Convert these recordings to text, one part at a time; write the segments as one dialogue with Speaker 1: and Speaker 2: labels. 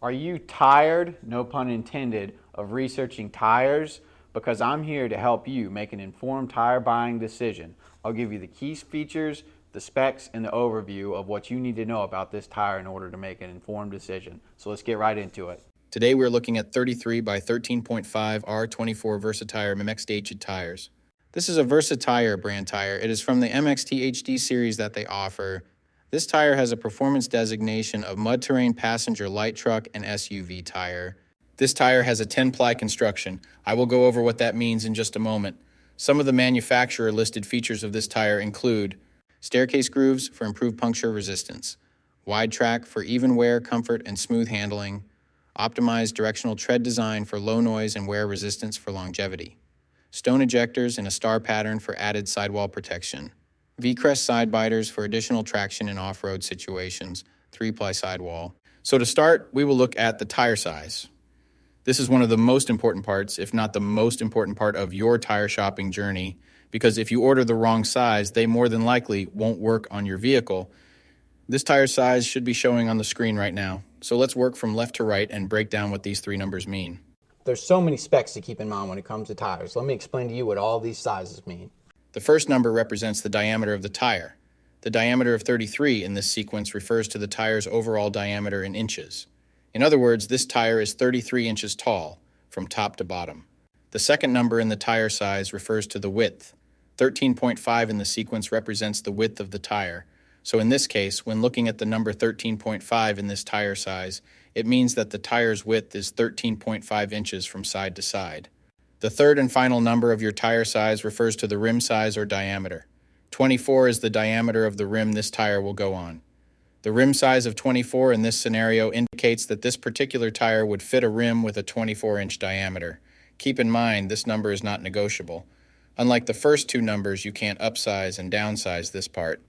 Speaker 1: Are you tired, no pun intended, of researching tires? Because I'm here to help you make an informed tire buying decision. I'll give you the key features, the specs, and the overview of what you need to know about this tire in order to make an informed decision. So let's get right into it.
Speaker 2: Today we're looking at 33 by 13.5 R24 Versatyre Mxt tires. This is a Versatyre brand tire. It is from the MXT HD series that they offer. This tire has a performance designation of mud terrain passenger light truck and SUV tire. This tire has a 10-ply construction. I will go over what that means in just a moment. Some of the manufacturer listed features of this tire include staircase grooves for improved puncture resistance, wide track for even wear, comfort, and smooth handling, optimized directional tread design for low noise and wear resistance for longevity, stone ejectors in a star pattern for added sidewall protection, V-crest side biters for additional traction in off-road situations, 3-ply sidewall. So to start, we will look at the tire size. This is one of the most important parts, if not the most important part of your tire shopping journey, because if you order the wrong size, they more than likely won't work on your vehicle. This tire size should be showing on the screen right now. So let's work from left to right and break down what these three numbers mean.
Speaker 1: There's so many specs to keep in mind when it comes to tires. Let me explain to you what all these sizes mean.
Speaker 2: The first number represents the diameter of the tire. The diameter of 33 in this sequence refers to the tire's overall diameter in inches. In other words, this tire is 33 inches tall, from top to bottom. The second number in the tire size refers to the width. 13.5 in the sequence represents the width of the tire. So in this case, when looking at the number 13.5 in this tire size, it means that the tire's width is 13.5 inches from side to side. The third and final number of your tire size refers to the rim size or diameter. 24 is the diameter of the rim this tire will go on. The rim size of 24 in this scenario indicates that this particular tire would fit a rim with a 24-inch diameter. Keep in mind, this number is not negotiable. Unlike the first two numbers, you can't upsize and downsize this part.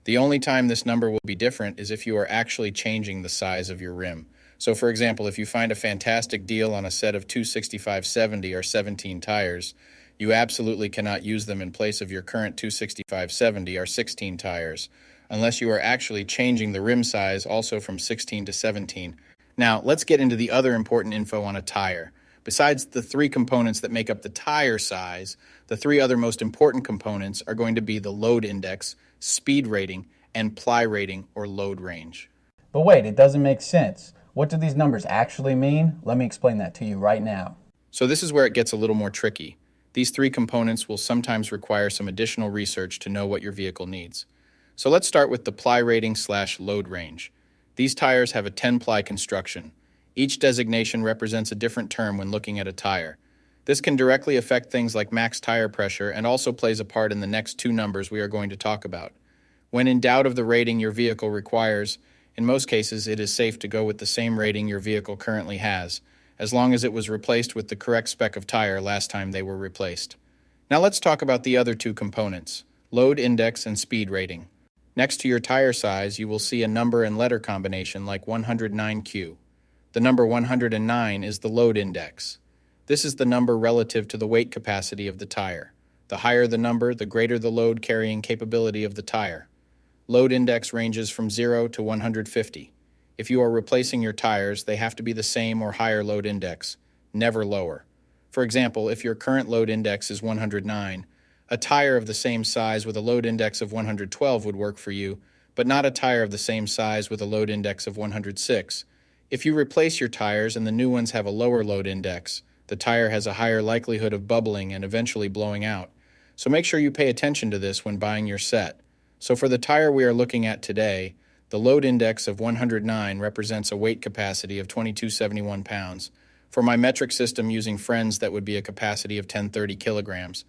Speaker 2: The only time this number will be different is if you are actually changing the size of your rim. So for example, if you find a fantastic deal on a set of 265/70 or 17 tires, you absolutely cannot use them in place of your current 265/70 or 16 tires, unless you are actually changing the rim size also from 16 to 17. Now, let's get into the other important info on a tire. Besides the three components that make up the tire size, the three other most important components are going to be the load index, speed rating, and ply rating or load range.
Speaker 1: But wait, it doesn't make sense. What do these numbers actually mean? Let me explain that to you right now.
Speaker 2: So this is where it gets a little more tricky. These three components will sometimes require some additional research to know what your vehicle needs. So let's start with the ply rating / load range. These tires have a 10-ply construction. Each designation represents a different term when looking at a tire. This can directly affect things like max tire pressure and also plays a part in the next two numbers we are going to talk about. When in doubt of the rating your vehicle requires, in most cases it is safe to go with the same rating your vehicle currently has, as long as it was replaced with the correct spec of tire last time they were replaced. Now let's talk about the other two components, load index and speed rating. Next to your tire size, you will see a number and letter combination like 109Q. The number 109 is the load index. This is the number relative to the weight capacity of the tire. The higher the number, the greater the load carrying capability of the tire. Load index ranges from 0 to 150. If you are replacing your tires, they have to be the same or higher load index, never lower. For example, if your current load index is 109, a tire of the same size with a load index of 112 would work for you, but not a tire of the same size with a load index of 106. If you replace your tires and the new ones have a lower load index, the tire has a higher likelihood of bubbling and eventually blowing out. So make sure you pay attention to this when buying your set. So for the tire we are looking at today, the load index of 109 represents a weight capacity of 2271 pounds. For my metric system using Friends, that would be a capacity of 1030 kilograms.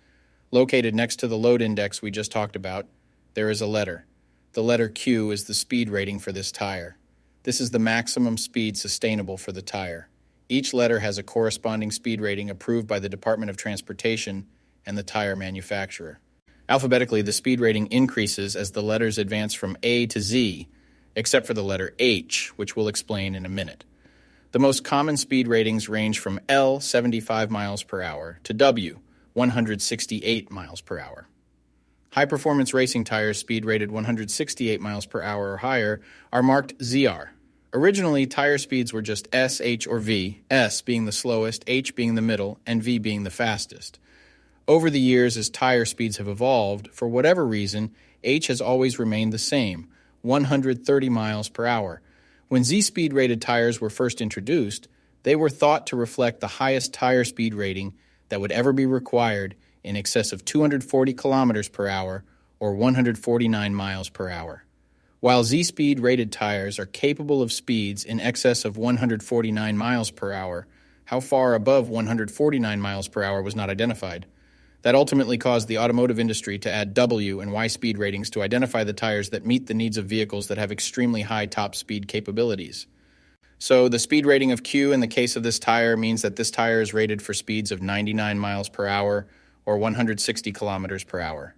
Speaker 2: Located next to the load index we just talked about, there is a letter. The letter Q is the speed rating for this tire. This is the maximum speed sustainable for the tire. Each letter has a corresponding speed rating approved by the Department of Transportation and the tire manufacturer. Alphabetically, the speed rating increases as the letters advance from A to Z, except for the letter H, which we'll explain in a minute. The most common speed ratings range from L, 75 miles per hour, to W, 168 miles per hour. High-performance racing tires speed rated 168 miles per hour or higher are marked ZR, Originally, tire speeds were just S, H, or V, S being the slowest, H being the middle, and V being the fastest. Over the years, as tire speeds have evolved, for whatever reason, H has always remained the same, 130 miles per hour. When Z-speed rated tires were first introduced, they were thought to reflect the highest tire speed rating that would ever be required, in excess of 240 kilometers per hour or 149 miles per hour. While Z-speed rated tires are capable of speeds in excess of 149 miles per hour, how far above 149 miles per hour was not identified. That ultimately caused the automotive industry to add W and Y speed ratings to identify the tires that meet the needs of vehicles that have extremely high top speed capabilities. So the speed rating of Q in the case of this tire means that this tire is rated for speeds of 99 miles per hour or 160 kilometers per hour.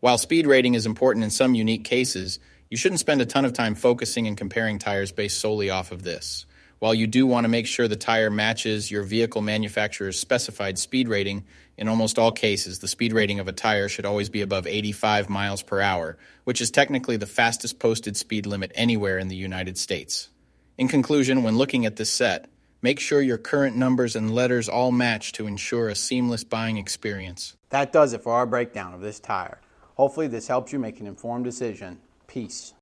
Speaker 2: While speed rating is important in some unique cases, you shouldn't spend a ton of time focusing and comparing tires based solely off of this. While you do want to make sure the tire matches your vehicle manufacturer's specified speed rating, in almost all cases, the speed rating of a tire should always be above 85 miles per hour, which is technically the fastest posted speed limit anywhere in the United States. In conclusion, when looking at this set, make sure your current numbers and letters all match to ensure a seamless buying experience.
Speaker 1: That does it for our breakdown of this tire. Hopefully this helps you make an informed decision. Peace.